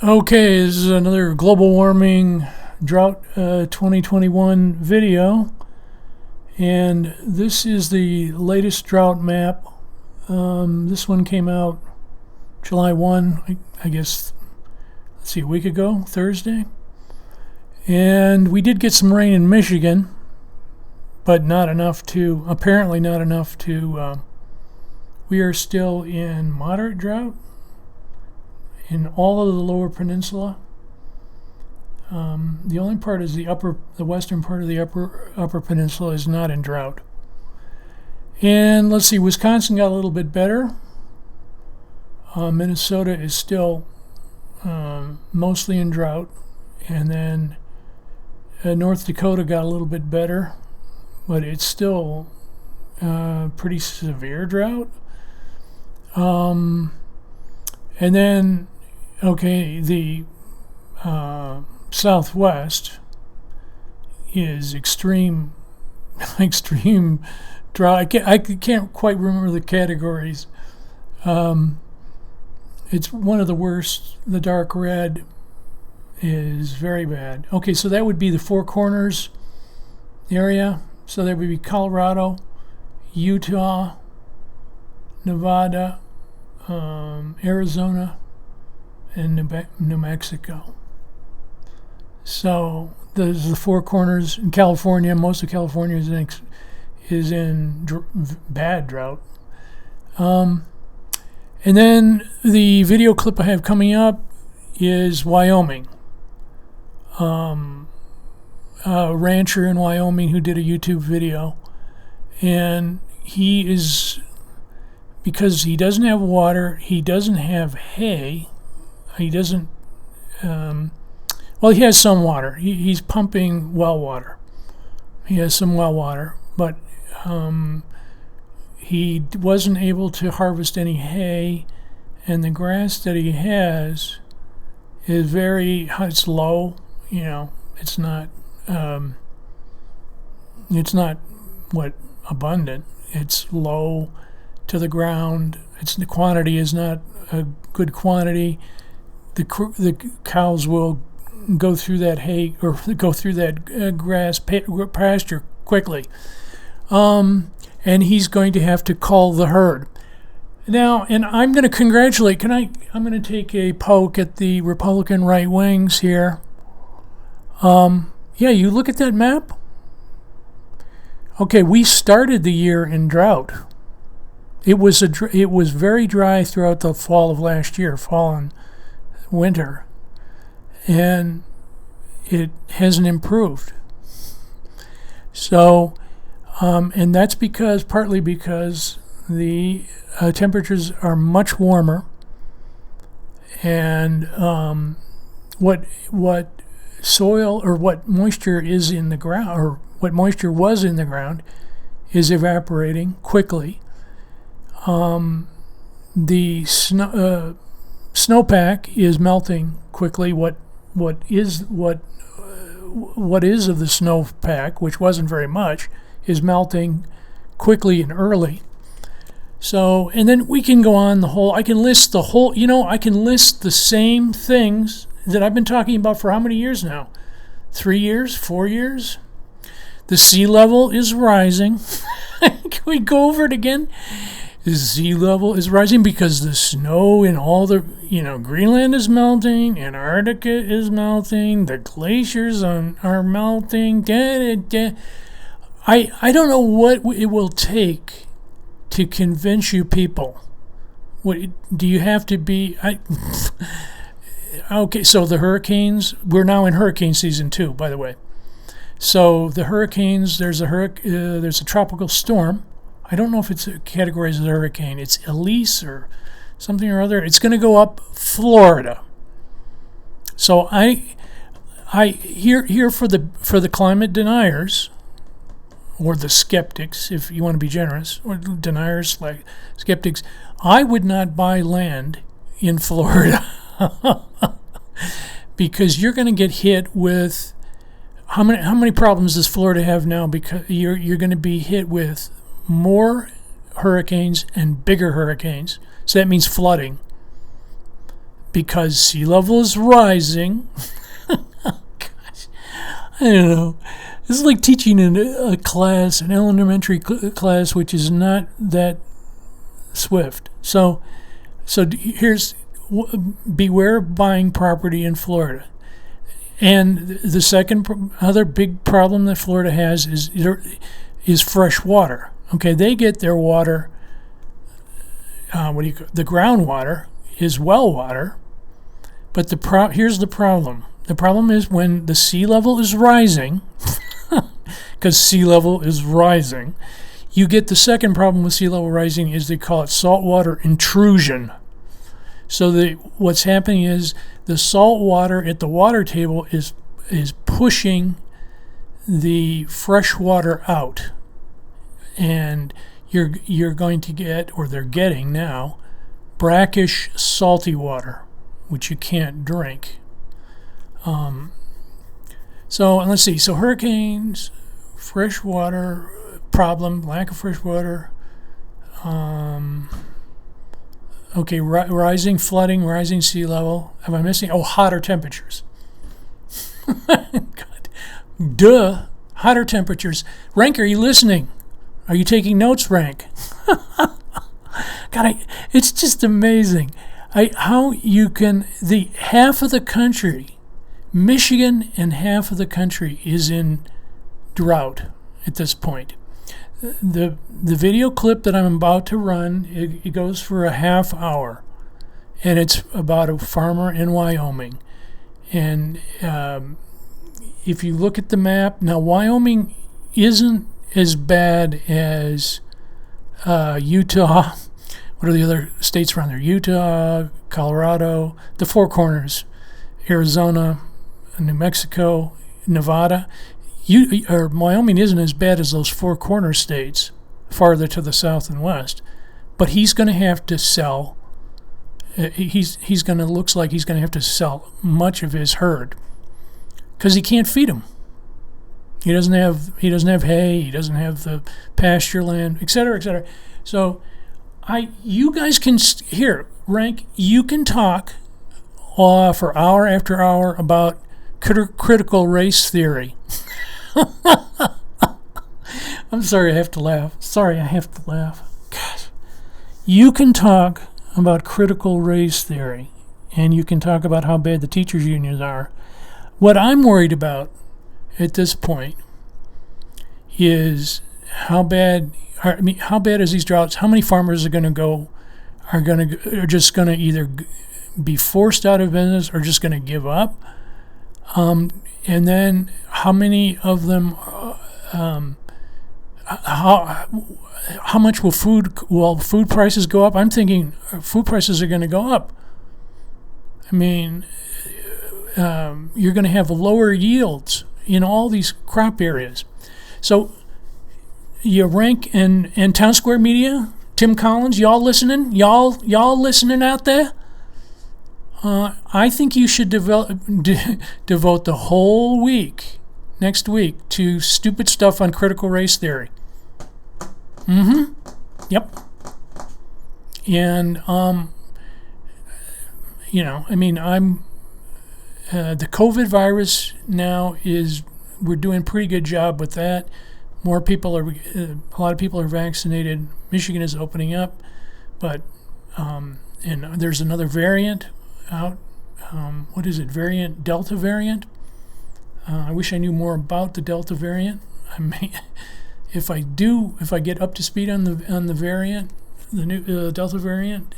Okay, this is another global warming drought 2021 video, and this is the latest drought map. This one came out July 1, I guess, let's see, a week ago, Thursday. And we did get some rain in Michigan, but apparently not enough to, we are still in moderate drought in all of the lower peninsula. The only part is the western part of the upper peninsula is not in drought. And let's see, Wisconsin got a little bit better. Minnesota is still mostly in drought, and then North Dakota got a little bit better, but it's still pretty severe drought. And then the Southwest is extreme drought. I can't quite remember the categories. It's one of the worst. The dark red is very bad. Okay, so that would be the Four Corners area. So that would be Colorado, Utah, Nevada, Arizona, and New Mexico. So there's the Four Corners in California. Most of California is in bad drought. And then the video clip I have coming up is Wyoming. A rancher in Wyoming who did a YouTube video, and because he doesn't have water, he doesn't have hay, he doesn't, he has some water. He's pumping well water. He has some well water, but he wasn't able to harvest any hay, and the grass that he has is it's low. It's not abundant. It's low to the ground. The quantity is not a good quantity. The cows will go through that hay or go through that grass pasture quickly. And he's going to have to cull the herd. Now, and I'm going to congratulate, I'm going to take a poke at the Republican right wings here. You look at that map. Okay, we started the year in drought. It was very dry throughout the fall of last year, fall and winter, and it hasn't improved. So, and that's partly because the temperatures are much warmer, and what soil or what moisture is in the ground, or what moisture was in the ground, is evaporating quickly. The snowpack is melting quickly. What is of the snowpack, which wasn't very much, is melting quickly and early. So, and then we can go on I can list the same things that I've been talking about for how many years now? 3 years? 4 years? The sea level is rising. Can we go over it again? The sea level is rising because the snow in all the, Greenland is melting, Antarctica is melting, the glaciers are melting. I don't know what it will take to convince you people. What do you have to be? Okay, so the hurricanes, we're now in hurricane season 2, by the way. So the hurricanes, there's a tropical storm. I don't know if it's categorized as a hurricane. It's Elise or something or other. It's going to go up Florida. So I here for the climate deniers, or the skeptics, if you want to be generous, or deniers like skeptics, I would not buy land in Florida because you're going to get hit with how many problems does Florida have now? Because you're going to be hit with more hurricanes and bigger hurricanes. So that means flooding. because sea level is rising. Gosh, I don't know. It's like teaching in a class, an elementary class, which is not that swift. So here's beware of buying property in Florida. And the second other big problem that Florida has is fresh water. Okay, they get their water. The groundwater is well water, but here's the problem. The problem is when the sea level is rising, because sea level is rising, you get the second problem with sea level rising is they call it saltwater intrusion. So what's happening is the salt water at the water table is pushing the fresh water out, and you're going to get, or they're getting now, brackish salty water, which you can't drink. So let's see. So hurricanes, fresh water problem, lack of fresh water. Okay, rising flooding, rising sea level. Am I missing? Oh, hotter temperatures. God. Duh. Hotter temperatures. Rank, are you listening? Are you taking notes, Rank? God, it's just amazing how you can. Half of the country, Michigan, and half of the country is in drought at this point. The video clip that I'm about to run, it goes for a half hour, and it's about a farmer in Wyoming. And if you look at the map, now Wyoming isn't as bad as Utah. What are the other states around there? Utah, Colorado, the Four Corners, Arizona, New Mexico, Nevada. Wyoming isn't as bad as those Four Corner states, farther to the south and west, but he's going to have to sell. Looks like he's going to have to sell much of his herd because he can't feed them. He doesn't have hay. He doesn't have the pasture land, et cetera, et cetera. So, you guys can Rank. You can talk for hour after hour about critical race theory. I'm sorry, I have to laugh. Gosh. You can talk about critical race theory, and you can talk about how bad the teachers' unions are. What I'm worried about at this point is how bad is these droughts? How many farmers are just going to either be forced out of business or just going to give up? And then how many of them, how much will food prices go up? I'm thinking food prices are going to go up. I mean, you're going to have lower yields in all these crop areas. So you Rank and Town Square Media, Tim Collins, y'all listening? Y'all listening out there? I think you should devote the whole week, next week, to stupid stuff on critical race theory. Yep. And, I'm, the COVID virus now we're doing a pretty good job with that. A lot of people are vaccinated. Michigan is opening up, but, and there's another variant out. What is it? Delta variant. I wish I knew more about the Delta variant. If I get up to speed on the variant, the new Delta variant,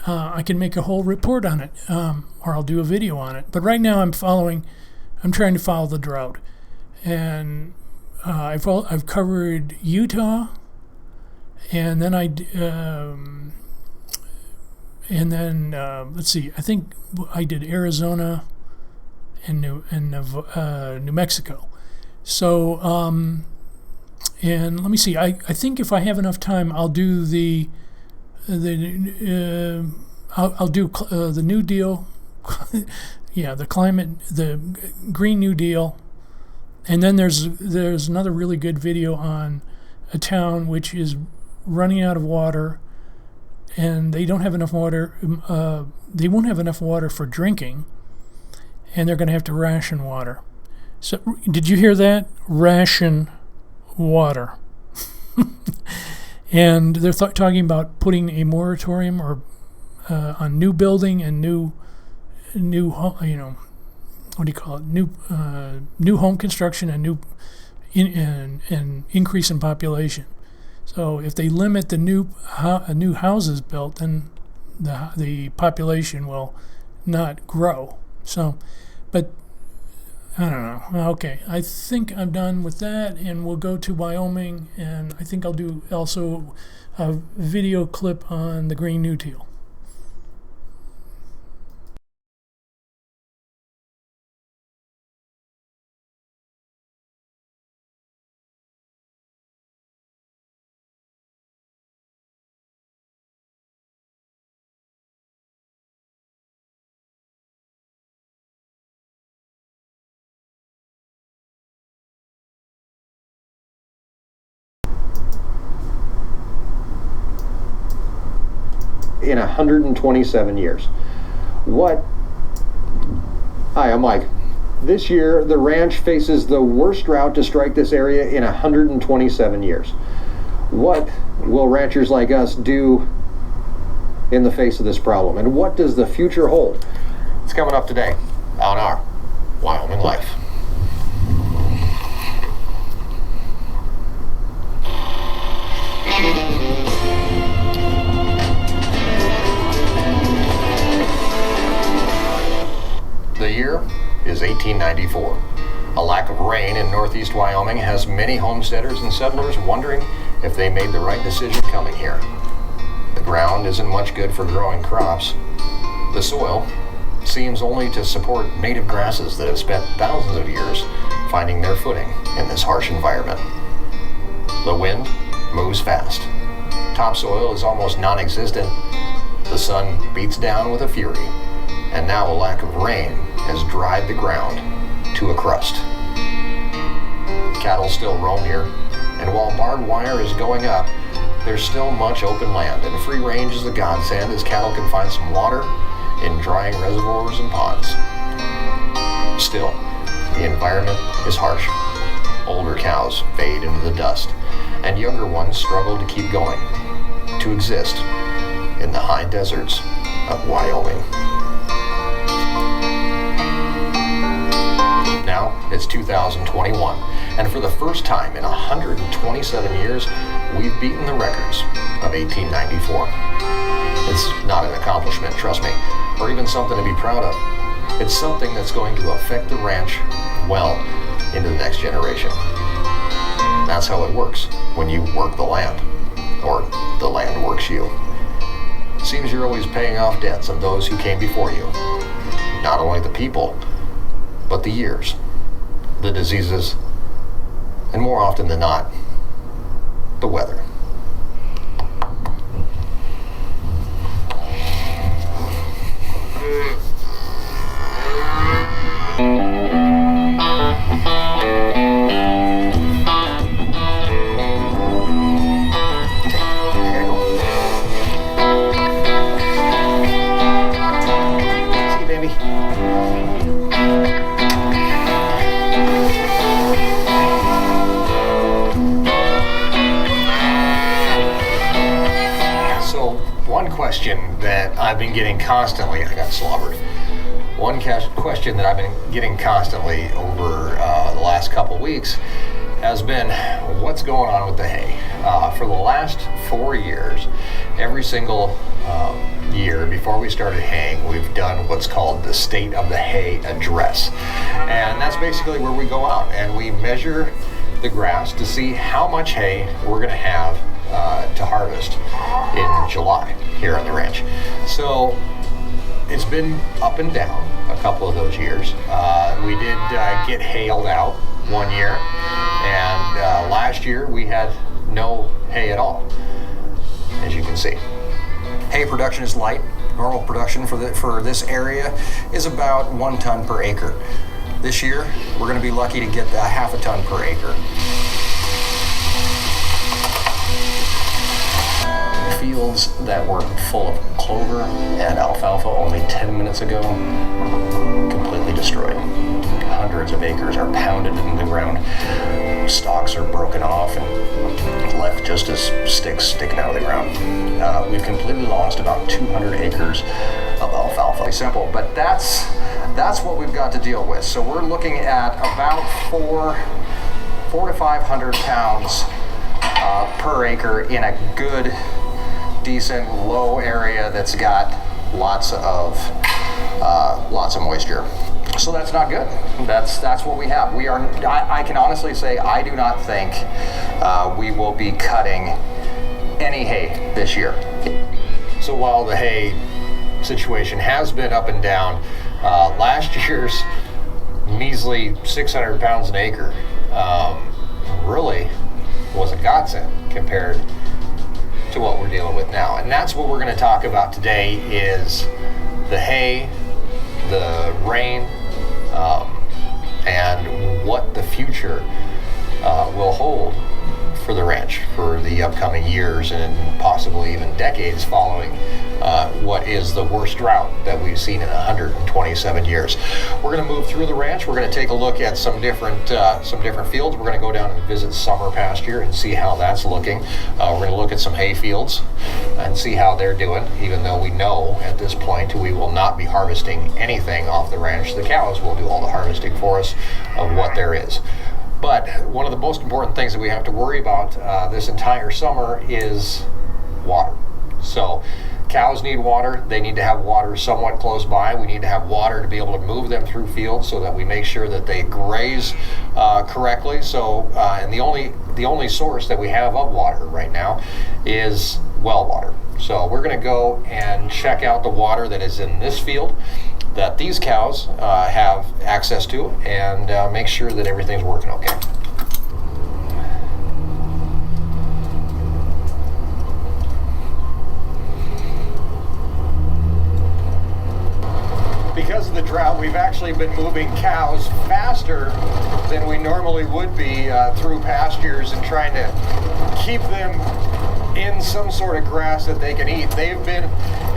I can make a whole report on it, or I'll do a video on it. But right now, I'm trying to follow the drought, and I've covered Utah, and then let's see. I think I did Arizona and New Mexico. So and let me see. I think if I have enough time, I'll do the New Deal. Yeah, the Green New Deal, and then there's another really good video on a town which is running out of water, and they don't have enough water. They won't have enough water for drinking, and they're going to have to ration water. So, did you hear that? Ration water. And they're talking about putting a moratorium or on new building and new what do you call it? New home construction and and increase in population. So if they limit the new houses built, then the population will not grow. So, but I don't know. Okay, I think I'm done with that, and we'll go to Wyoming, and I think I'll do also a video clip on the green new teal. In 127 years. Hi, I'm Mike. This year, the ranch faces the worst drought to strike this area in 127 years. What will ranchers like us do in the face of this problem? And what does the future hold? It's coming up today on our Wyoming Life. The year is 1894. A lack of rain in northeast Wyoming has many homesteaders and settlers wondering if they made the right decision coming here. The ground isn't much good for growing crops. The soil seems only to support native grasses that have spent thousands of years finding their footing in this harsh environment. The wind moves fast. Topsoil is almost non-existent. The sun beats down with a fury. And now a lack of rain has dried the ground to a crust. Cattle still roam here, and while barbed wire is going up, there's still much open land, and free range is a godsend as cattle can find some water in drying reservoirs and ponds. Still, the environment is harsh. Older cows fade into the dust, and younger ones struggle to keep going, to exist in the high deserts of Wyoming. Now it's 2021, and for the first time in 127 years, we've beaten the records of 1894. It's not an accomplishment, trust me, or even something to be proud of. It's something that's going to affect the ranch well into the next generation. That's how it works when you work the land, or the land works you. Seems you're always paying off debts of those who came before you. Not only the people, but the years, the diseases, and more often than not, the weather. See, baby. One question that I've been getting constantly, I got slobbered. One question that I've been getting constantly over the last couple weeks has been, what's going on with the hay? For the last 4 years, every single year before we started haying, we've done what's called the State of the Hay Address. And that's basically where we go out and we measure the grass to see how much hay we're going to have to harvest in July here on the ranch. So it's been up and down a couple of those years. We did get hailed out one year, and last year we had no hay at all, as you can see. Hay production is light. Normal production for this area is about 1 ton per acre. This year we're going to be lucky to get half a ton per acre. fields that were full of clover and alfalfa only 10 minutes ago, completely destroyed. Hundreds of acres are pounded into the ground. Stalks are broken off and left just as sticks sticking out of the ground. We've completely lost about 200 acres of alfalfa. Simple, but that's what we've got to deal with. So we're looking at about 400 to 500 pounds per acre in a good, decent, low area that's got lots of moisture. So that's not good. That's what we have. I can honestly say I do not think we will be cutting any hay this year. So while the hay situation has been up and down, last year's measly 600 pounds an acre really was a godsend compared to what we're dealing with now. And that's what we're going to talk about today is the hay, the rain, and what the future will hold for the ranch for the upcoming years and possibly even decades following what is the worst drought that we've seen in 127 years. We're going to move through the ranch. We're going to take a look at some different fields. We're going to go down and visit summer pasture and see how that's looking. We're going to look at some hay fields and see how they're doing, even though we know at this point we will not be harvesting anything off the ranch. The cows will do all the harvesting for us of what there is. But one of the most important things that we have to worry about this entire summer is water. So cows need water. They need to have water somewhat close by. We need to have water to be able to move them through fields so that we make sure that they graze correctly. So, and the only source that we have of water right now is well water. So we're going to go and check out the water that is in this field that these cows have access to and make sure that everything's working okay. Because of the drought, we've actually been moving cows faster than we normally would be through pastures and trying to keep them in some sort of grass that they can eat. They've been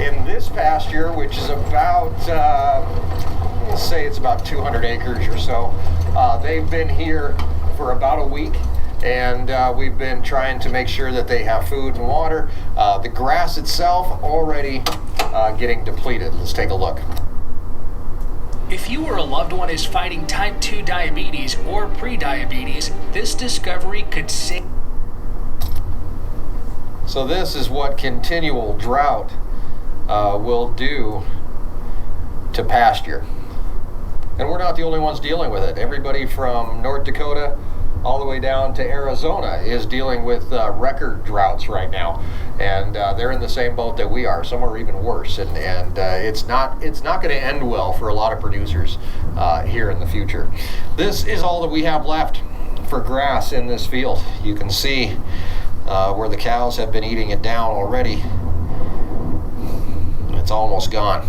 in this pasture, which is about, let's say it's about 200 acres or so. They've been here for about a week, and we've been trying to make sure that they have food and water. The grass itself already getting depleted. Let's take a look. If you or a loved one is fighting type 2 diabetes or pre-diabetes, this discovery could save. So this is what continual drought will do to pasture. And we're not the only ones dealing with it. Everybody from North Dakota all the way down to Arizona is dealing with record droughts right now. And they're in the same boat that we are. Some are even worse. And it's not going to end well for a lot of producers here in the future. This is all that we have left for grass in this field. You can see where the cows have been eating it down already. It's almost gone.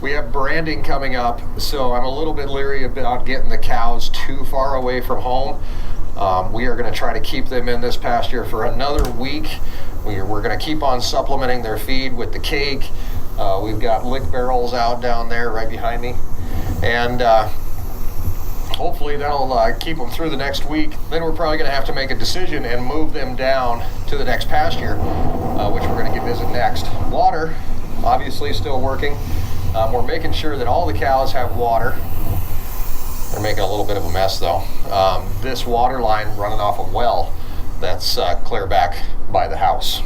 We have branding coming up, so I'm a little bit leery about getting the cows too far away from home. We are going to try to keep them in this pasture for another week. We're going to keep on supplementing their feed with the cake. We've got lick barrels out down there right behind me. And hopefully that'll keep them through the next week. Then we're probably going to have to make a decision and move them down to the next pasture, which we're going to visit next. Water, obviously still working. We're making sure that all the cows have water. They're making a little bit of a mess though. This water line running off a well that's clear back by the house.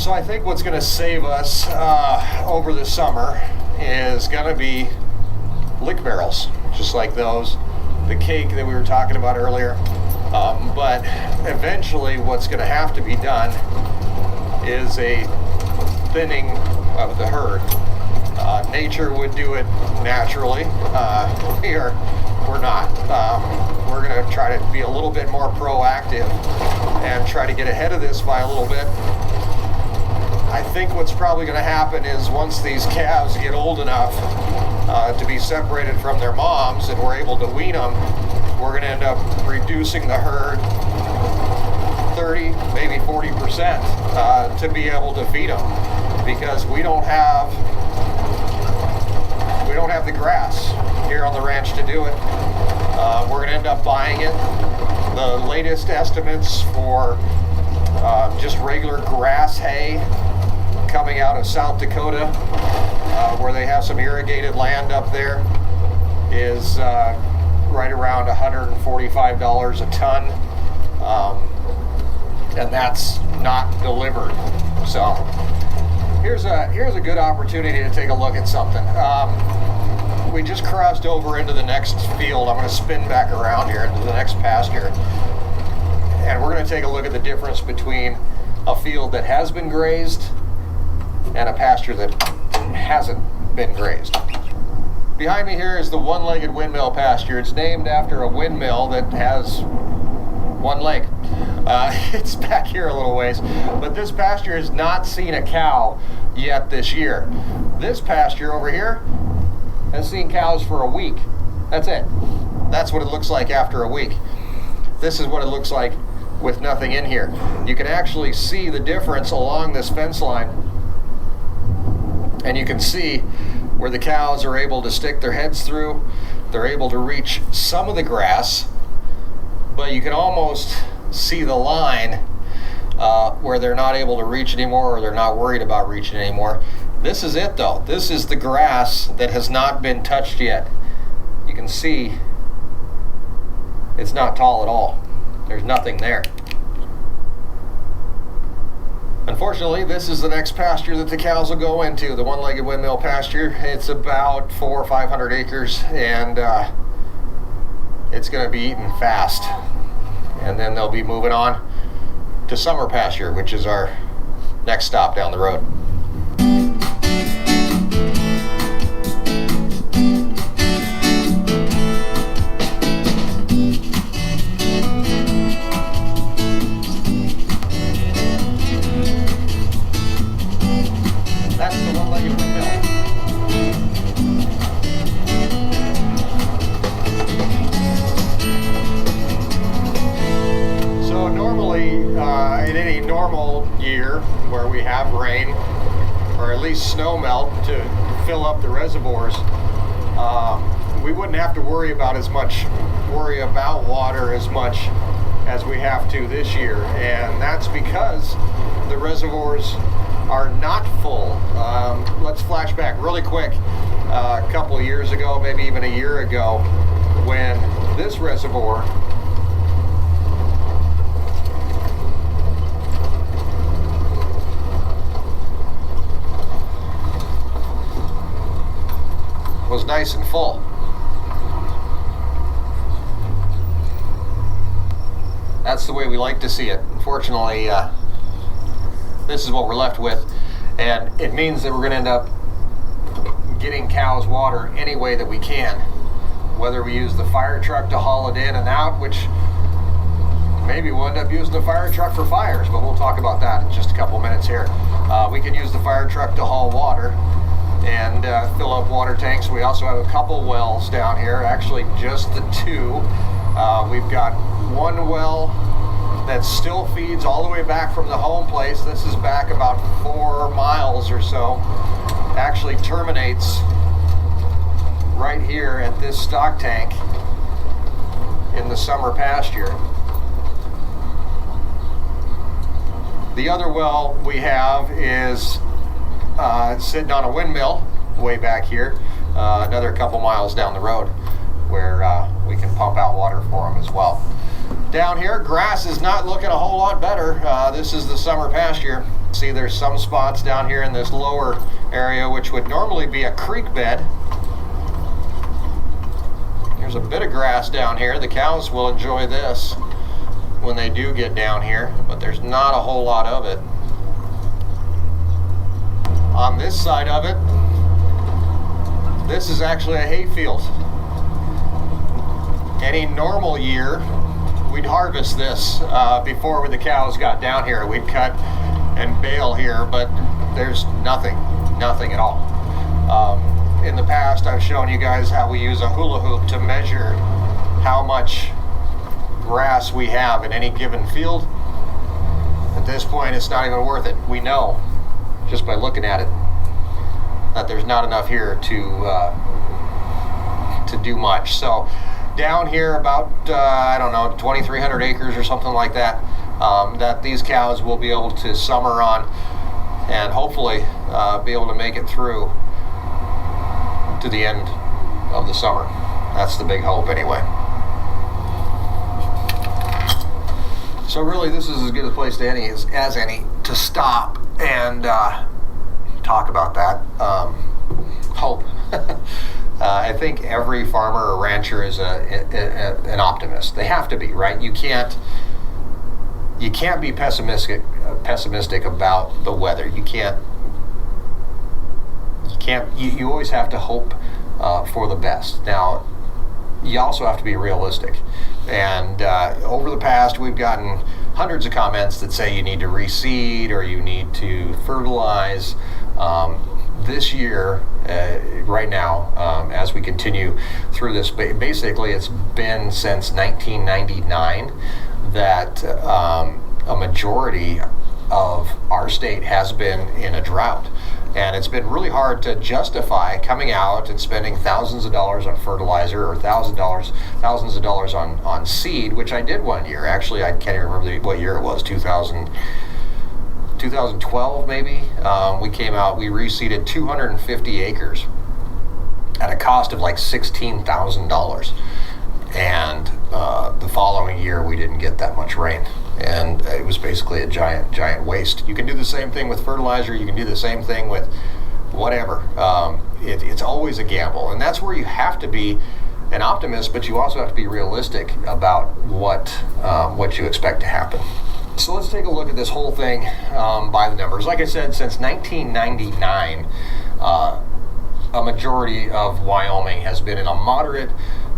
So I think what's going to save us over the summer is going to be lick barrels, just like those, the cake that we were talking about earlier. But eventually what's going to have to be done is a thinning of the herd. Nature would do it naturally. We're not. We're going to try to be a little bit more proactive and try to get ahead of this by a little bit. I think what's probably going to happen is once these calves get old enough to be separated from their moms and we're able to wean them, we're going to end up reducing the herd 30, maybe 40% to be able to feed them, because we don't have the grass here on the ranch to do it. We're going to end up buying it. The latest estimates for just regular grass hay coming out of South Dakota, where they have some irrigated land up there, is right around $145 a ton, and that's not delivered. So here's a good opportunity to take a look at something. We just crossed over into the next field. I'm going to spin back around here into the next pasture, and we're going to take a look at the difference between a field that has been grazed and a pasture that hasn't been grazed. Behind me here is the one-legged windmill pasture. It's named after a windmill that has one leg. It's back here a little ways, but this pasture has not seen a cow yet this year. This pasture over here has seen cows for a week. That's it. That's what it looks like after a week. This is what it looks like with nothing in here. You can actually see the difference along this fence line, and you can see where the cows are able to stick their heads through. They're able to reach some of the grass, but you can almost see the line where they're not able to reach anymore, or they're not worried about reaching anymore. This is it though. This is the grass that has not been touched yet. You can see it's not tall at all. There's nothing there. Unfortunately, this is the next pasture that the cows will go into, the one-legged windmill pasture. It's about 400 or 500 acres, and it's going to be eaten fast. And then they'll be moving on to summer pasture, which is our next stop down the road. That's the one-legged windmill. So normally, in any normal year where we have rain, or at least snow melt to fill up the reservoirs, we wouldn't have to worry about water as much as we have to this year, and that's because the reservoirs are not full. Let's flash back really quick a couple of years ago, maybe even a year ago, when this reservoir was nice and full. That's the way we like to see it. Unfortunately, this is what we're left with, and it means that we're going to end up getting cows water any way that we can, whether we use the fire truck to haul it in and out, which maybe we'll end up using the fire truck for fires, but we'll talk about that in just a couple minutes here. We can use the fire truck to haul water and fill up water tanks. We also have a couple wells down here, actually just the two. We've got one well that still feeds all the way back from the home place. This is back about 4 miles or so. Actually terminates right here at this stock tank in the summer pasture. The other well we have is sitting on a windmill way back here, another couple miles down the road, where we can pump out water for them as well. Down here, grass is not looking a whole lot better. This is the summer pasture. See, there's some spots down here in this lower area which would normally be a creek bed. There's a bit of grass down here. The cows will enjoy this when they do get down here, but there's not a whole lot of it. On this side of it, this is actually a hay field. Any normal year, we'd harvest this before the cows got down here. We'd cut and bale here, but there's nothing at all. In the past, I've shown you guys how we use a hula hoop to measure how much grass we have in any given field, At this point, it's not even worth it. We know, just by looking at it, that there's not enough here to do much. So down here about, 2,300 acres or something like that, that these cows will be able to summer on and hopefully be able to make it through to the end of the summer. That's the big hope anyway. So really, this is as good a place as any to stop and talk about that. Hope. I think every farmer or rancher is an optimist. They have to be, right? You can't be pessimistic about the weather. You always have to hope for the best. Now, you also have to be realistic. And over the past, we've gotten hundreds of comments that say you need to reseed or you need to fertilize. This year, right now, as we continue through this, basically it's been since 1999 that a majority of our state has been in a drought. And it's been really hard to justify coming out and spending thousands of dollars on fertilizer or thousands of dollars on seed, which I did one year. Actually, I can't even remember what year it was, 2012 maybe. We came out, we reseeded 250 acres at a cost of like $16,000. And the following year, we didn't get that much rain. And it was basically a giant waste. You can do the same thing with fertilizer. You can do the same thing with whatever. It's always a gamble. And that's where you have to be an optimist, but you also have to be realistic about what you expect to happen. So let's take a look at this whole thing by the numbers. Like I said, since 1999, a majority of Wyoming has been in a moderate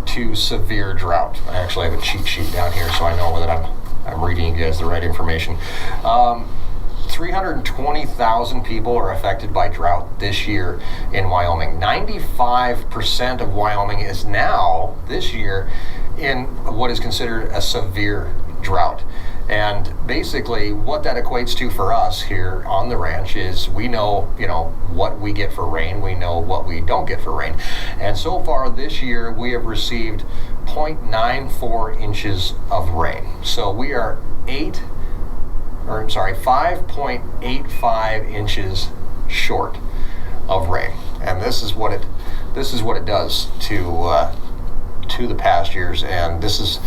to severe drought. I actually have a cheat sheet down here so I know that I'm reading you guys the right information. 320,000 people are affected by drought this year in Wyoming. 95% of Wyoming is now, this year, in what is considered a severe drought. And basically what that equates to for us here on the ranch is we know, what we get for rain, we know what we don't get for rain. And so far this year we have received 0.94 inches of rain. So we are 5.85 inches short of rain. And this is what it does to the pastures, and this is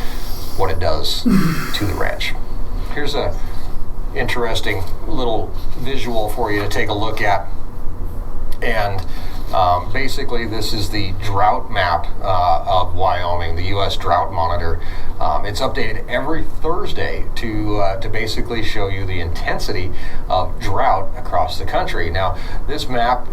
what it does to the ranch. Here's a interesting little visual for you to take a look at. And basically this is the drought map of Wyoming, the U.S. Drought Monitor. It's updated every Thursday to basically show you the intensity of drought across the country. Now, this map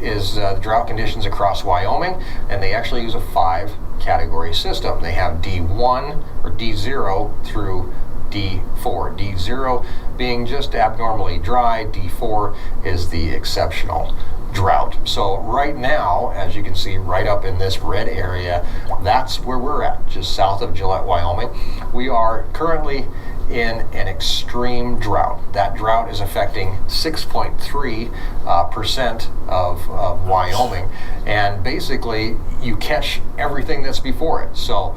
is the drought conditions across Wyoming, and they actually use a 5-category system. They have D1 or D0 through D4. D0 being just abnormally dry. D4 is the exceptional drought. So right now, as you can see right up in this red area, that's where we're at, just south of Gillette, Wyoming. We are currently in an extreme drought. That drought is affecting 6.3% of Wyoming. And basically, you catch everything that's before it. So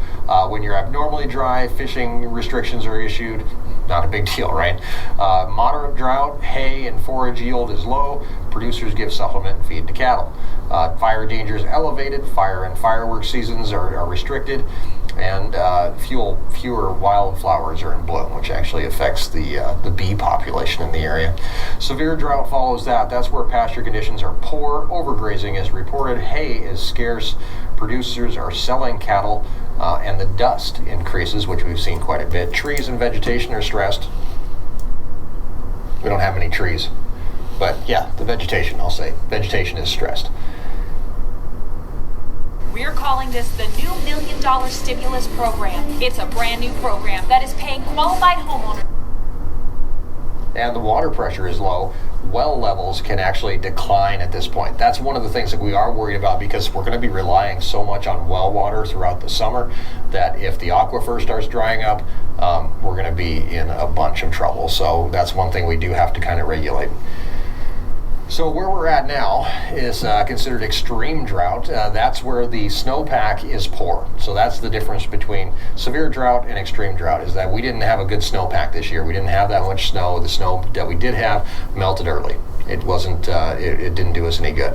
when you're abnormally dry, fishing restrictions are issued. Not a big deal, right? Moderate drought, hay and forage yield is low. Producers give supplement and feed to cattle. Fire danger is elevated. Fire and fireworks seasons are restricted. And fewer wildflowers are in bloom, which actually affects the bee population in the area. Severe drought follows that. That's where pasture conditions are poor. Overgrazing is reported. Hay is scarce. Producers are selling cattle, and the dust increases, which we've seen quite a bit. Trees and vegetation are stressed. We don't have any trees, but yeah, the vegetation, I'll say. Vegetation is stressed. We're calling this the new $1 million stimulus program. It's a brand new program that is paying qualified homeowners. And the water pressure is low. Well levels can actually decline at this point. That's one of the things that we are worried about, because we're going to be relying so much on well water throughout the summer that if the aquifer starts drying up, we're going to be in a bunch of trouble. So that's one thing we do have to kind of regulate. So where we're at now is considered extreme drought. That's where the snowpack is poor. So that's the difference between severe drought and extreme drought, is that we didn't have a good snowpack this year. We didn't have that much snow. The snow that we did have melted early. It wasn't. It didn't do us any good.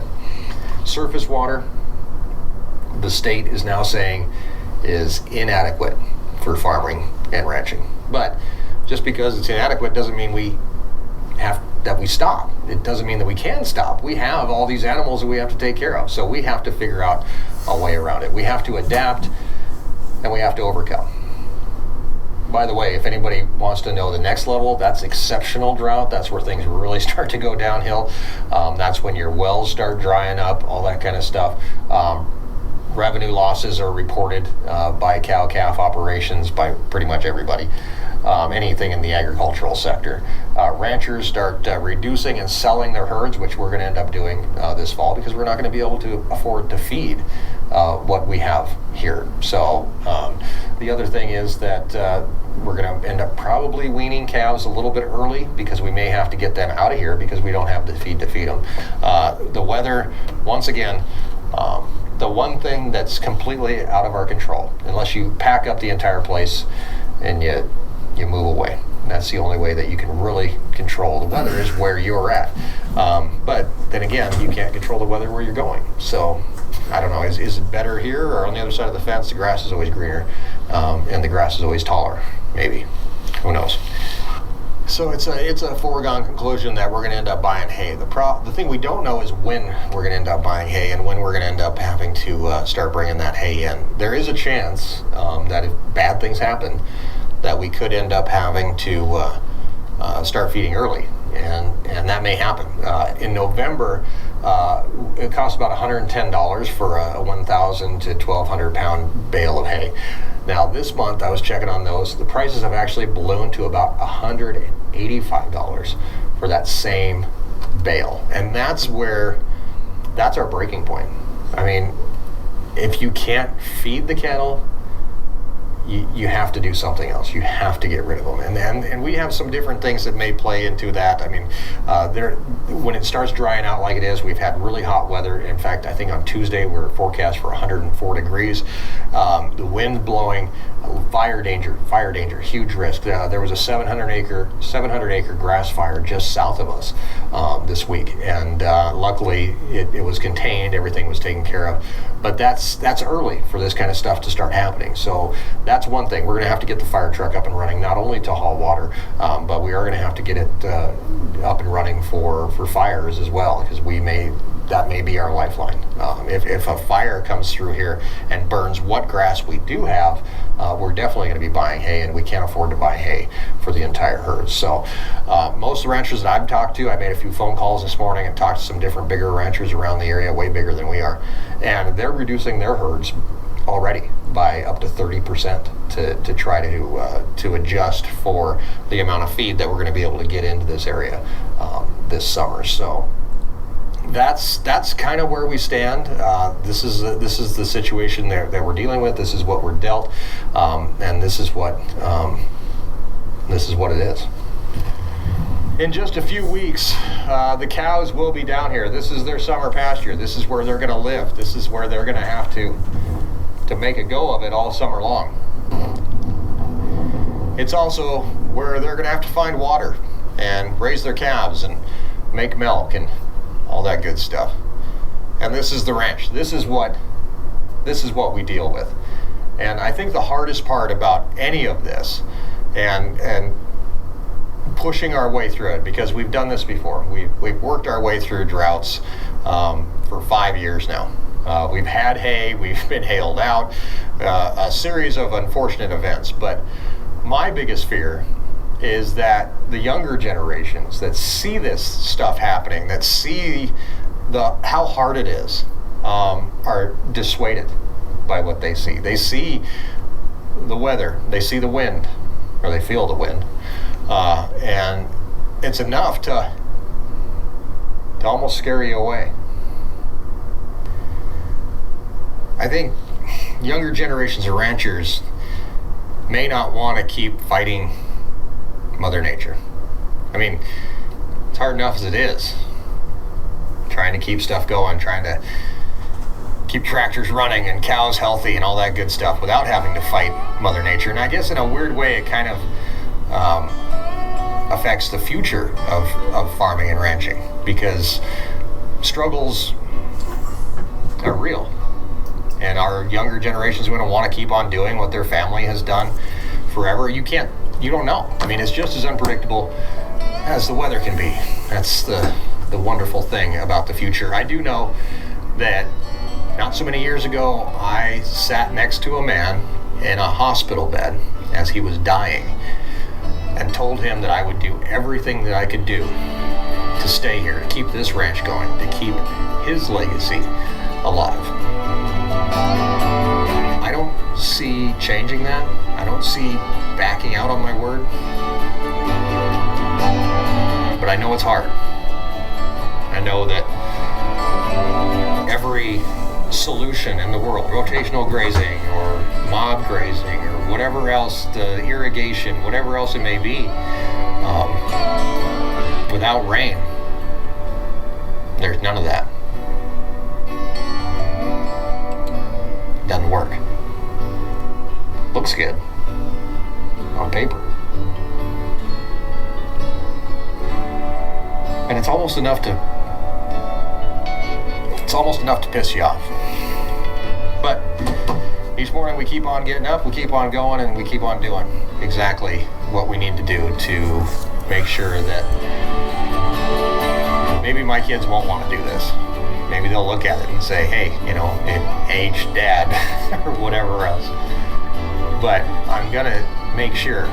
Surface water, the state is now saying, is inadequate for farming and ranching. But just because it's inadequate doesn't mean we stop. It doesn't mean that we can stop. We have all these animals that we have to take care of. So we have to figure out a way around it. We have to adapt, and we have to overcome. By the way, if anybody wants to know the next level, that's exceptional drought. That's where things really start to go downhill. That's when your wells start drying up, all that kind of stuff. Revenue losses are reported by cow-calf operations, by pretty much everybody. Anything in the agricultural sector. Ranchers start reducing and selling their herds, which we're going to end up doing this fall, because we're not going to be able to afford to feed what we have here. So the other thing is that we're going to end up probably weaning calves a little bit early, because we may have to get them out of here because we don't have the feed to feed them. The weather, once again, the one thing that's completely out of our control, unless you pack up the entire place and you move away. And that's the only way that you can really control the weather, is where you're at. But then again, you can't control the weather where you're going. So I don't know, is it better here, or on the other side of the fence, the grass is always greener, and the grass is always taller? Maybe. Who knows? So it's a foregone conclusion that we're going to end up buying hay. The thing we don't know is when we're going to end up buying hay, and when we're going to end up having to start bringing that hay in. There is a chance that if bad things happen, that we could end up having to start feeding early, and that may happen. In November, it costs about $110 for a 1,000 to 1,200 pound bale of hay. Now this month, I was checking on those. The prices have actually ballooned to about $185 for that same bale, and that's our breaking point. I mean, if you can't feed the cattle, you have to do something else. You have to get rid of them, and we have some different things that may play into that. I mean, when it starts drying out like it is, we've had really hot weather. In fact, I think on Tuesday we're forecast for 104 degrees. The wind blowing, fire danger, huge risk. There was a 700 acre grass fire just south of us this week, and luckily it was contained. Everything was taken care of. But that's early for this kind of stuff to start happening. So that's one thing. We're going to have to get the fire truck up and running, not only to haul water, but we are going to have to get it up and running for fires as well, because that may be our lifeline. If a fire comes through here and burns what grass we do have, we're definitely going to be buying hay, and we can't afford to buy hay for the entire herd. So most of the ranchers that I've talked to, I made a few phone calls this morning and talked to some different bigger ranchers around the area, way bigger than we are, and they're reducing their herds already by up to 30% to try to adjust for the amount of feed that we're going to be able to get into this area this summer. So that's kind of where we stand. This is the situation that we're dealing with. This is what we're dealt, and this is what it is. In just a few weeks, the cows will be down here. This is their summer pasture. This is where they're going to live. This is where they're going to have to make a go of it all summer long. It's also where they're going to have to find water and raise their calves and make milk and all that good stuff. And this is the ranch. This is what we deal with. And I think the hardest part about any of this, and pushing our way through it, because we've done this before. We've worked our way through droughts for 5 years now. We've had hay, we've been hailed out, a series of unfortunate events. But my biggest fear is that the younger generations that see this stuff happening, that see how hard it is, are dissuaded by what they see. They see the weather, they see the wind, or they feel the wind, and it's enough to almost scare you away. I think younger generations of ranchers, may not want to keep fighting Mother Nature. I mean, it's hard enough as it is. Trying to keep stuff going, trying to keep tractors running and cows healthy and all that good stuff without having to fight Mother Nature. And I guess in a weird way, it kind of affects the future of farming and ranching, because struggles are real. And our younger generations are going to want to keep on doing what their family has done forever. You don't know. I mean, it's just as unpredictable as the weather can be. That's the wonderful thing about the future. I do know that not so many years ago, I sat next to a man in a hospital bed as he was dying and told him that I would do everything that I could do to stay here, to keep this ranch going, to keep his legacy alive. I don't see changing that. I don't see backing out on my word. But I know it's hard. I know that every solution in the world, rotational grazing or mob grazing or whatever else, the irrigation, whatever else it may be, without rain, there's none of that. Doesn't work. Looks good on paper. And it's almost enough to piss you off. But each morning we keep on getting up, we keep on going, and we keep on doing exactly what we need to do to make sure that maybe my kids won't want to do this. Maybe they'll look at it and say, hey, aged dad or whatever else. But I'm gonna make sure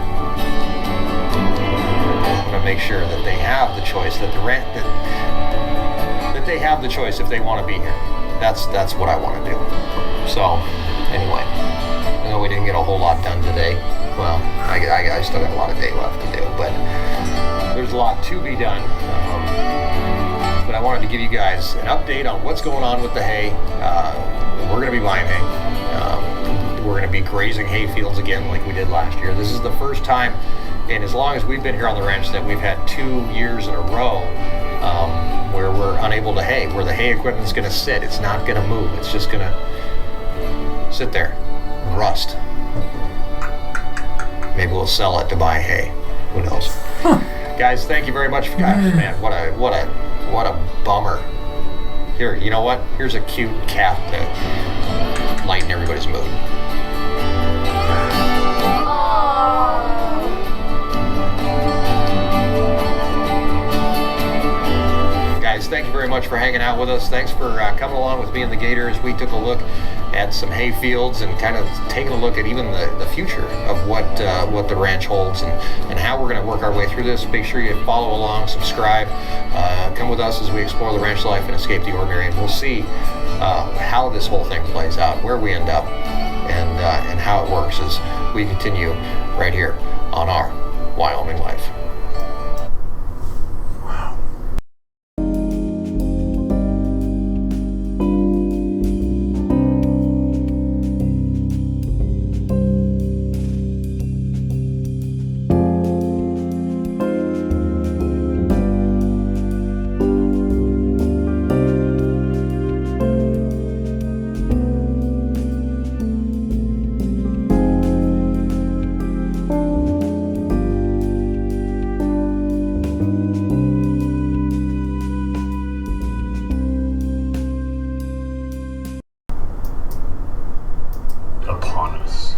that they have the choice, that they have the choice if they want to be here. That's what I want to do. So anyway, I know we didn't get a whole lot done today. Well, I still got a lot of day left to do, but there's a lot to be done. But I wanted to give you guys an update on what's going on with the hay. We're going to be buying hay. We're going to be grazing hay fields again like we did last year. This is the first time, and as long as we've been here on the ranch, that we've had 2 years in a row where we're unable to hay, where the hay equipment's going to sit. It's not going to move. It's just going to sit there, rust. Maybe we'll sell it to buy hay. Who knows? Guys, thank you very much. Guys, man, what a bummer. Here, you know what? Here's a cute calf to lighten everybody's mood. Guys, thank you very much for hanging out with us. Thanks for coming along with me and the Gator as we took a look at some hay fields and kind of taking a look at even the future of what the ranch holds and how we're going to work our way through this. Make sure you follow along, subscribe, come with us as we explore the ranch life and escape the ordinary, and we'll see how this whole thing plays out, where we end up, and how it works as we continue right here on our Wyoming Life.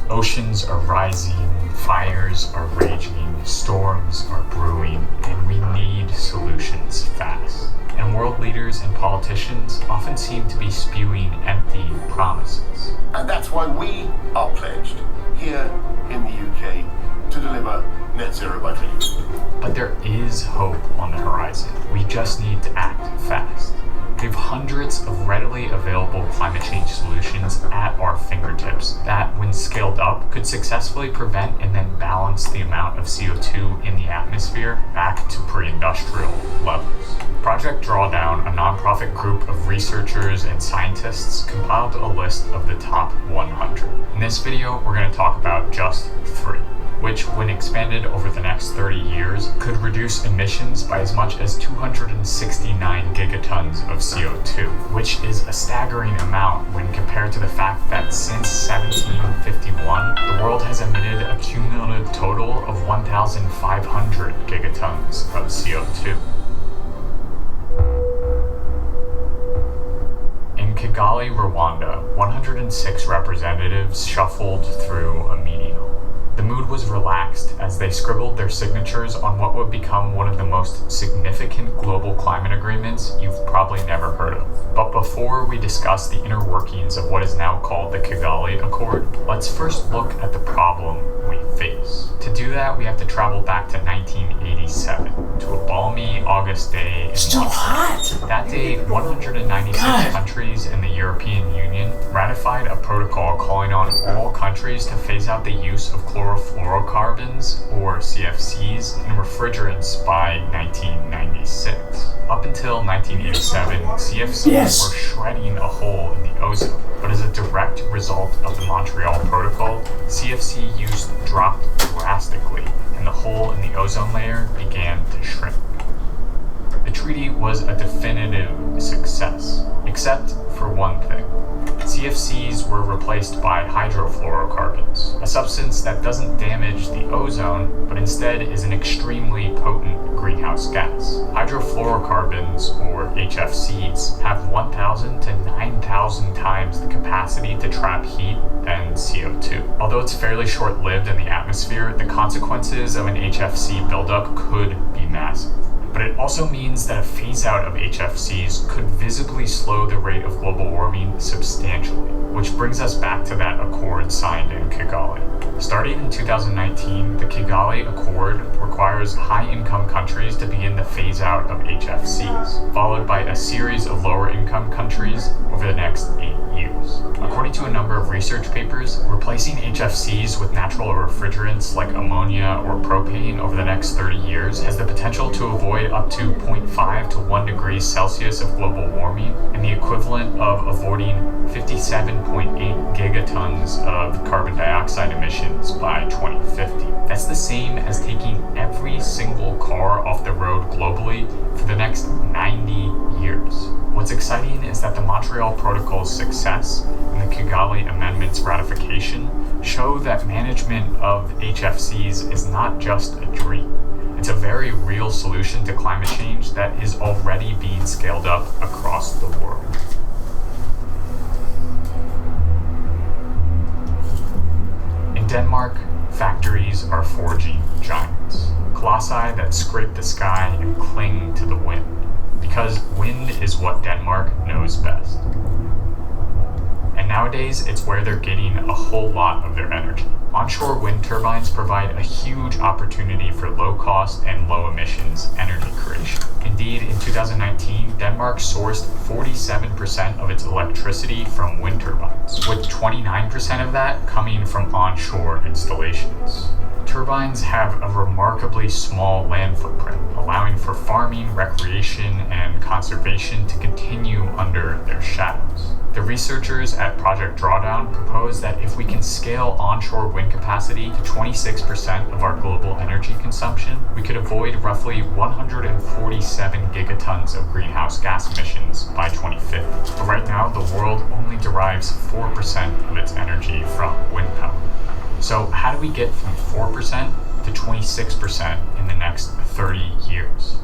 Oceans are rising, fires are raging, storms are brewing, and we need solutions fast. And world leaders and politicians often seem to be spewing empty promises. And that's why we are pledged here in the UK to deliver net zero by 2050. But there is hope on the horizon. We just need to act fast. We have hundreds of readily available climate change solutions at our fingertips that, when scaled up, could successfully prevent and then balance the amount of CO2 in the atmosphere back to pre-industrial levels. Project Drawdown, a nonprofit group of researchers and scientists, compiled a list of the top 100. In this video, we're going to talk about just 3, which, when expanded over the next 30 years, could reduce emissions by as much as 269 gigatons of CO2, which is a staggering amount when compared to the fact that since 1751, the world has emitted a cumulative total of 1,500 gigatons of CO2. In Kigali, Rwanda, 106 representatives shuffled through a meeting hall. The mood was relaxed as they scribbled their signatures on what would become one of the most significant global climate agreements you've probably never heard of. But before we discuss the inner workings of what is now called the Kigali Accord, let's first look at the problem we face. To do that, we have to travel back to 1987, to a balmy August day in Still hot. That day, 196 countries in the European Union ratified a protocol calling on all countries to phase out the use of chlorofluorocarbons, or CFCs, in refrigerants by 1996. Up until 1987, CFCs were shredding a hole in the ozone, but as a direct result of the Montreal Protocol, CFC use dropped drastically, and the hole in the ozone layer began to shrink. The treaty was a definitive success, except for one thing. CFCs were replaced by hydrofluorocarbons, a substance that doesn't damage the ozone, but instead is an extremely potent greenhouse gas. Hydrofluorocarbons, or HFCs, have 1,000 to 9,000 times the capacity to trap heat than CO2. Although it's fairly short-lived in the atmosphere, the consequences of an HFC buildup could be massive. But it also means that a phase-out of HFCs could visibly slow the rate of global warming substantially, which brings us back to that accord signed in Kigali. Starting in 2019, the Kigali Accord requires high-income countries to begin the phase-out of HFCs, followed by a series of lower-income countries over the next 8 years. According to a number of research papers, replacing HFCs with natural refrigerants like ammonia or propane over the next 30 years has the potential to avoid up to 0.5 to 1 degrees Celsius of global warming and the equivalent of avoiding 57.8 gigatons of carbon dioxide emissions by 2050. That's the same as taking every single car off the road globally for the next 90 years. What's exciting is that the Montreal Protocol's success and the Kigali Amendment's ratification show that management of HFCs is not just a dream. It's a very real solution to climate change that is already being scaled up across the world. In Denmark, factories are forging giants, colossi that scrape the sky and cling to the wind, because wind is what Denmark knows best. And nowadays, it's where they're getting a whole lot of their energy. Onshore wind turbines provide a huge opportunity for low-cost and low-emissions energy creation. Indeed, in 2019, Denmark sourced 47% of its electricity from wind turbines, with 29% of that coming from onshore installations. Turbines have a remarkably small land footprint, allowing for farming, recreation, and conservation to continue under their shadows. The researchers at Project Drawdown propose that if we can scale onshore wind capacity to 26% of our global energy consumption, we could avoid roughly 147 gigatons of greenhouse gas emissions by 2050. But right now, the world only derives 4% of its energy from wind power. So how do we get from 4% to 26% in the next 30 years?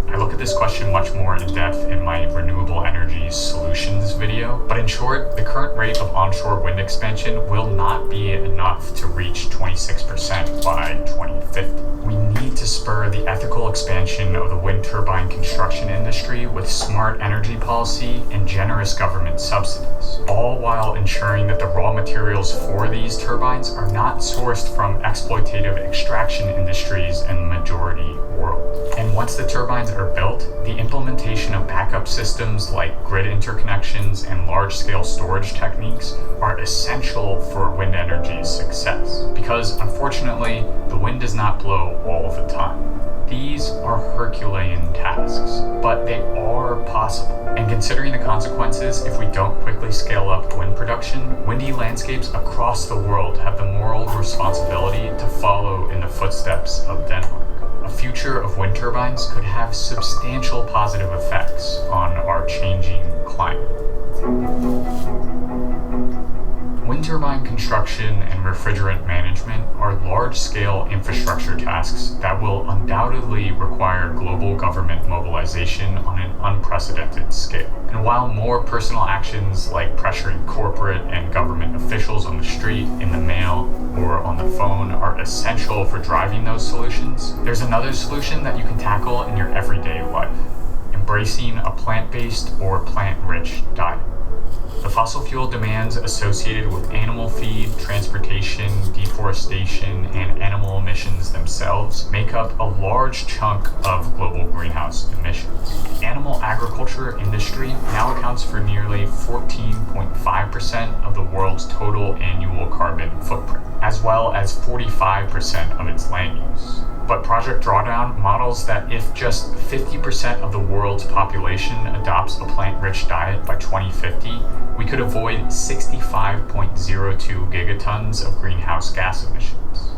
I look at this question much more in depth in my renewable energy solutions video, but in short, the current rate of onshore wind expansion will not be enough to reach 26% by 2050. We need to spur the ethical expansion of the wind turbine construction industry with smart energy policy and generous government subsidies, all while ensuring that the raw materials for these turbines are not sourced from exploitative extraction industries in the majority world. And once the turbines are built, the implementation of backup systems like grid interconnections and large-scale storage techniques are essential for wind energy's success, because unfortunately, the wind does not blow all the time. These are Herculean tasks, but they are possible. And considering the consequences if we don't quickly scale up wind production, windy landscapes across the world have the moral responsibility to follow in the footsteps of Denmark. A future of wind turbines could have substantial positive effects on our changing climate. Wind turbine construction and refrigerant management are large-scale infrastructure tasks that will undoubtedly require global government mobilization on an unprecedented scale. And while more personal actions like pressuring corporate and government officials on the street, in the mail, or on the phone are essential for driving those solutions, there's another solution that you can tackle in your everyday life: embracing a plant-based or plant-rich diet. The fossil fuel demands associated with animal feed, transportation, deforestation, and animal emissions themselves make up a large chunk of global greenhouse emissions. The animal agriculture industry now accounts for nearly 14.5% of the world's total annual carbon footprint, as well as 45% of its land use. But Project Drawdown models that if just 50% of the world's population adopts a plant-rich diet by 2050, we could avoid 65.02 gigatons of greenhouse gas emissions.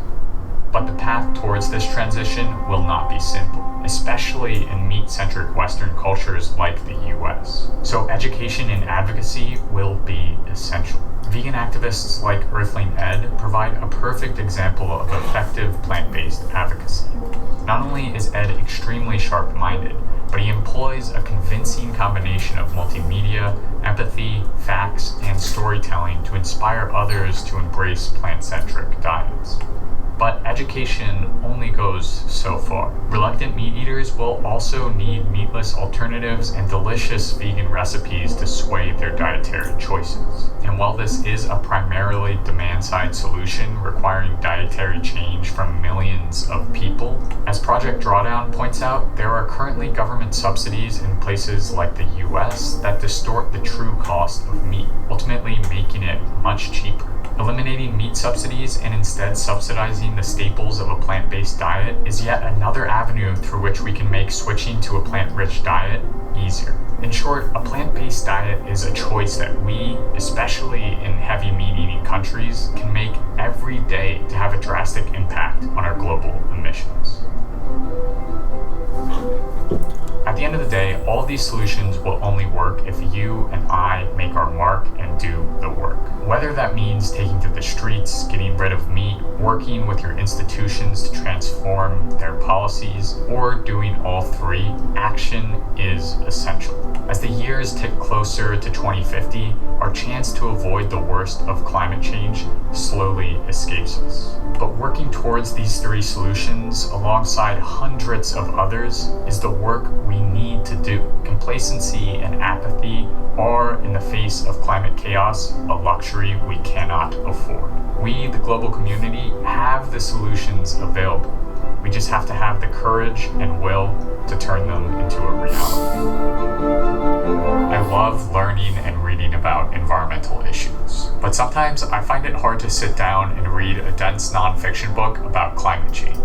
But the path towards this transition will not be simple, especially in meat-centric Western cultures like the US. So education and advocacy will be essential. Vegan activists like Earthling Ed provide a perfect example of effective plant-based advocacy. Not only is Ed extremely sharp-minded, but he employs a convincing combination of multimedia, empathy, facts, and storytelling to inspire others to embrace plant-centric diets. But education only goes so far. Reluctant meat eaters will also need meatless alternatives and delicious vegan recipes to sway their dietary choices. And while this is a primarily demand-side solution requiring dietary change from millions of people, as Project Drawdown points out, there are currently government subsidies in places like the US that distort the true cost of meat, ultimately making it much cheaper. Eliminating meat subsidies and instead subsidizing the staples of a plant-based diet is yet another avenue through which we can make switching to a plant-rich diet easier. In short, a plant-based diet is a choice that we, especially in heavy meat-eating countries, can make every day to have a drastic impact on our global emissions. At the end of the day, all of these solutions will only work if you and I make our mark and do the work. Whether that means taking to the streets, getting rid of meat, working with your institutions to transform their policies, or doing all three, action is essential. As the years tick closer to 2050, our chance to avoid the worst of climate change slowly escapes us. But working towards these three solutions alongside hundreds of others is the work we need to do. Complacency and apathy are, in the face of climate chaos, a luxury we cannot afford. We, the global community, have the solutions available. We just have to have the courage and will to turn them into a reality. I love learning and reading about environmental issues, but sometimes I find it hard to sit down and read a dense nonfiction book about climate change.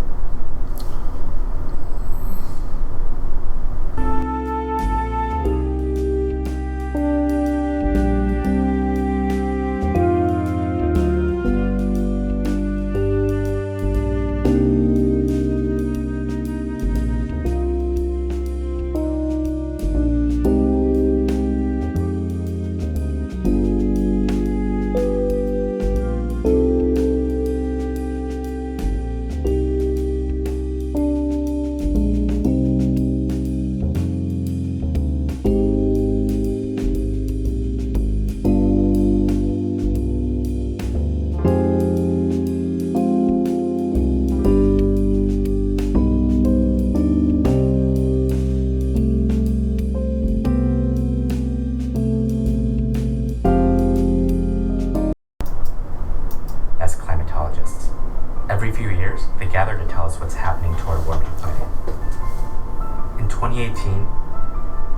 Every few years, they gather to tell us what's happening to our warming planet. In 2018,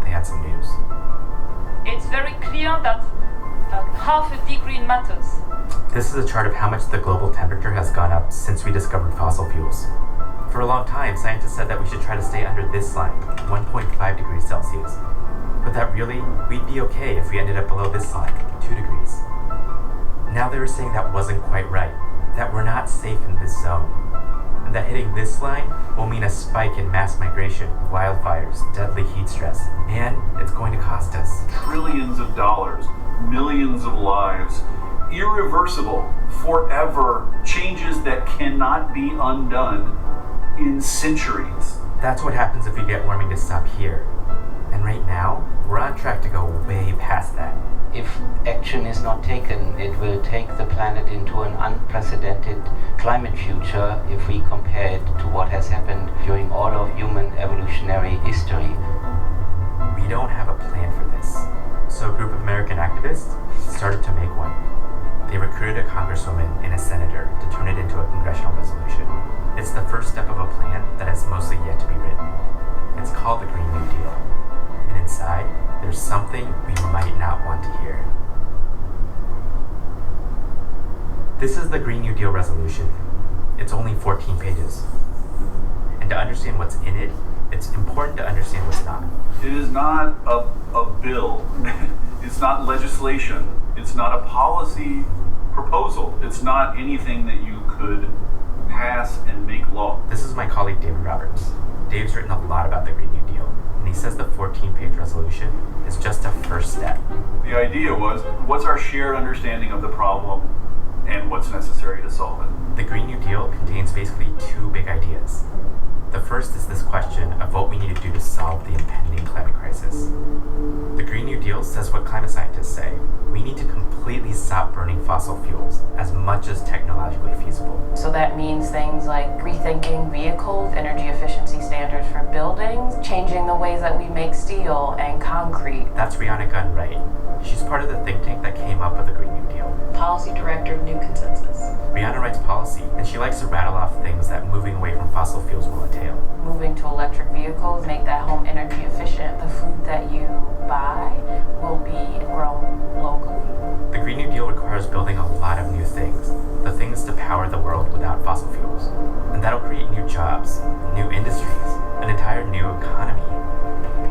they had some news. It's very clear that half a degree matters. This is a chart of how much the global temperature has gone up since we discovered fossil fuels. For a long time, scientists said that we should try to stay under this line, 1.5 degrees Celsius. But that really, we'd be okay if we ended up below this line, 2 degrees. Now they were saying that wasn't quite right, that we're not safe in this zone, and that hitting this line will mean a spike in mass migration, wildfires, deadly heat stress, and it's going to cost us trillions of dollars, millions of lives, irreversible, forever changes that cannot be undone in centuries. That's what happens if we get warming to stop here. And right now, we're on track to go way past that. If action is not taken, it will take the planet into an unprecedented climate future if we compare it to what has happened during all of human evolutionary history. We don't have a plan for this. So a group of American activists started to make one. They recruited a congresswoman and a senator to turn it into a congressional resolution. It's the first step of a plan that has mostly yet to be written. It's called the Green New Deal. And inside, there's something we might not want to hear. This is the Green New Deal resolution. It's only 14 pages. And to understand what's in it, it's important to understand what's not. It is not a bill. It's not legislation. It's not a policy proposal. It's not anything that you could pass and make law. This is my colleague David Roberts. Dave's written a lot about the Green New Deal, and he says the 14-page resolution is just a first step. The idea was, what's our shared understanding of the problem and what's necessary to solve it? The Green New Deal contains basically two big ideas. The first is this question of what we need to do to solve the impending climate crisis. The Green New Deal says what climate scientists say. We need to completely stop burning fossil fuels as much as technologically feasible. So that means things like rethinking vehicles, energy efficiency standards for buildings, changing the ways that we make steel and concrete. That's Rihanna Gunn Wright. She's part of the think tank that came up with the Green New Deal. Policy Director of New Consensus. Rihanna writes policy, and she likes to rattle off things that moving away from fossil fuels will entail. Moving to electric vehicles, make that home energy efficient. The food that you buy will be grown locally. The Green New Deal requires building a lot of new things, the things to power the world without fossil fuels. And that'll create new jobs, new industries, an entire new economy.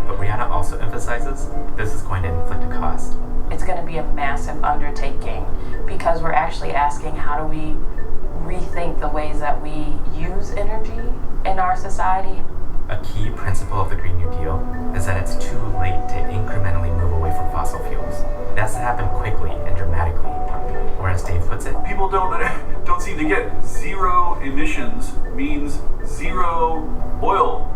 But Rihanna also emphasizes that this is going to inflict a cost. It's going to be a massive undertaking because we're actually asking how do we rethink the ways that we use energy in our society. A key principle of the Green New Deal is that it's too late to incrementally move away from fossil fuels. It has to happen quickly and dramatically. Or as Dave puts it, people don't seem to get zero emissions means zero oil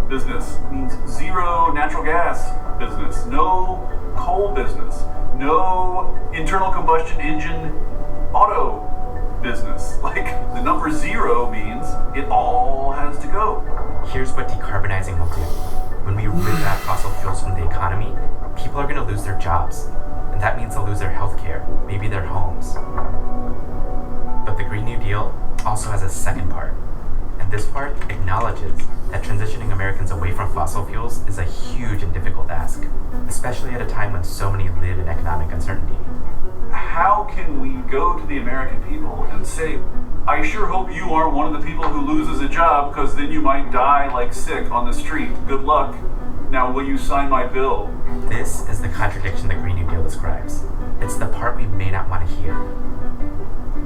business, means zero natural gas business, no coal business, no internal combustion engine auto business. Like, the number zero means it all has to go. Here's what decarbonizing will do. When we rid out fossil fuels from the economy, people are going to lose their jobs. And that means they'll lose their health care, maybe their homes. But the Green New Deal also has a second part. And this part acknowledges that transitioning Americans away from fossil fuels is a huge and difficult ask, especially at a time when so many live in economic uncertainty. How can we go to the American people and say, I sure hope you aren't one of the people who loses a job because then you might die like sick on the street. Good luck. Now will you sign my bill? This is the contradiction the Green New Deal describes. It's the part we may not want to hear.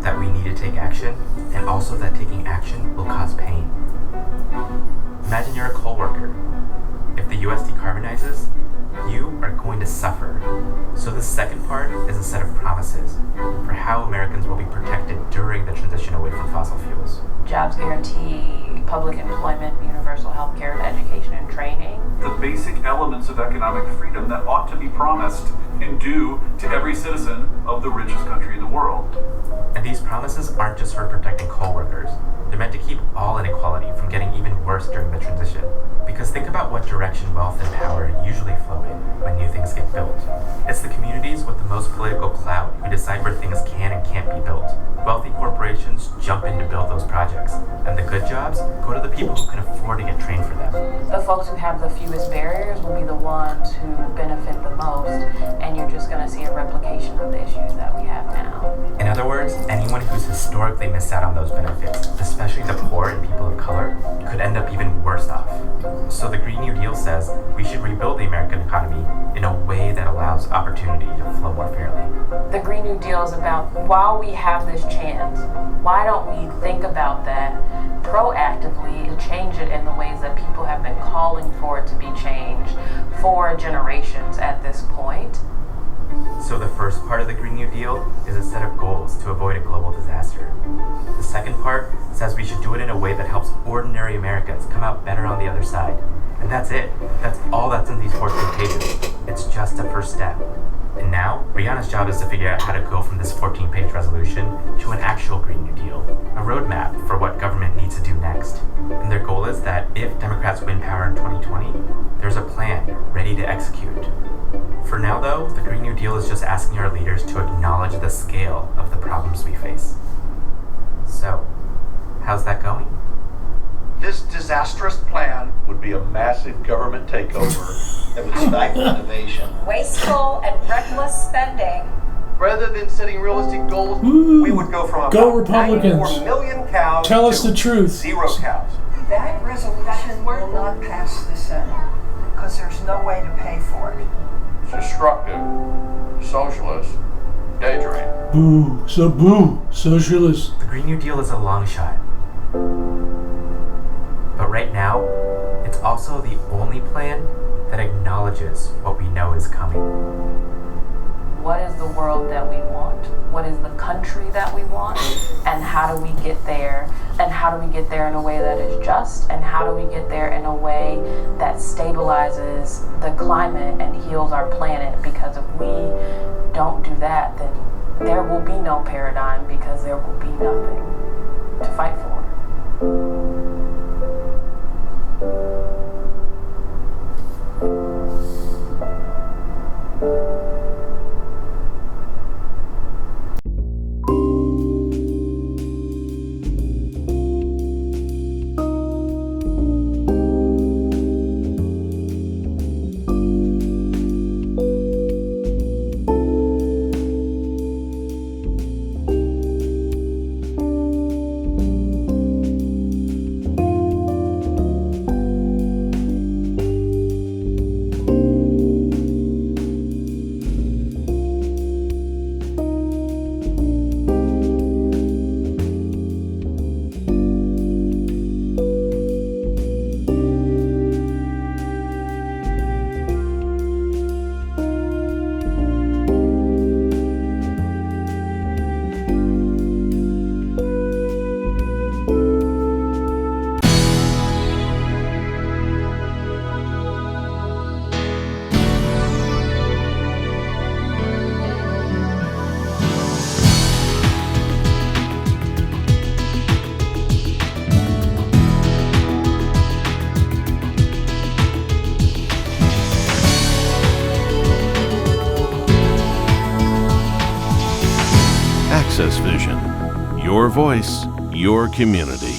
That we need to take action, and also that taking action will cause pain. Imagine you're a coal worker. If the US decarbonizes, you are going to suffer. So the second part is a set of promises for how Americans will be protected during the transition away from fossil fuels. Jobs guarantee, public employment, universal health care, education and training. The basic elements of economic freedom that ought to be promised and due to every citizen of the richest country in the world. And these promises aren't just for protecting coal workers. They're meant to keep all inequality from getting even worse worse during the transition. Because think about what direction wealth and power usually flow in when new things get built. It's the communities with the most political clout who decide where things can and can't be built. Wealthy corporations jump in to build those projects, and the good jobs go to the people who can afford to get trained for them. The folks who have the fewest barriers will be the ones who benefit the most, and you're just going to see a replication of the issues that we have now. In other words, anyone who's historically missed out on those benefits, especially the poor and people of color, could end up even worse off. So the Green New Deal says we should rebuild the American economy in a way that allows opportunity to flow more fairly. The Green New Deal is about, while we have this chance, why don't we think about that proactively to change it in the ways that people have been calling for it to be changed for generations at this point? So the first part of the Green New Deal is a set of goals to avoid a global disaster. The second part says we should do it in a way that helps ordinary Americans come out better on the other side. And that's it. That's all that's in these 14 pages. It's just a first step. And now, Brianna's job is to figure out how to go from this 14-page resolution to an actual Green New Deal, a roadmap for what government needs to do next. And their goal is that if Democrats win power in 2020, there's a plan ready to execute. For now, though, the Green New Deal is just asking our leaders to acknowledge the scale of the problems we face. So, how's that going? This disastrous plan would be a massive government takeover that would stifle innovation. Wasteful and reckless spending. Rather than setting realistic goals, we would go from Go about Republicans. 94 million cows Tell us to the truth. 0 cows. That resolution will not pass the Senate because there's no way to pay for it. Destructive, socialist, daydream. Boo, socialist. The Green New Deal is a long shot. But right now, it's also the only plan that acknowledges what we know is coming. What is the world that we want? What is the country that we want? And how do we get there? And how do we get there in a way that is just? And how do we get there in a way that stabilizes the climate and heals our planet? Because if we don't do that, then there will be no paradigm because there will be nothing to fight for. Access Vision. Your voice, your community.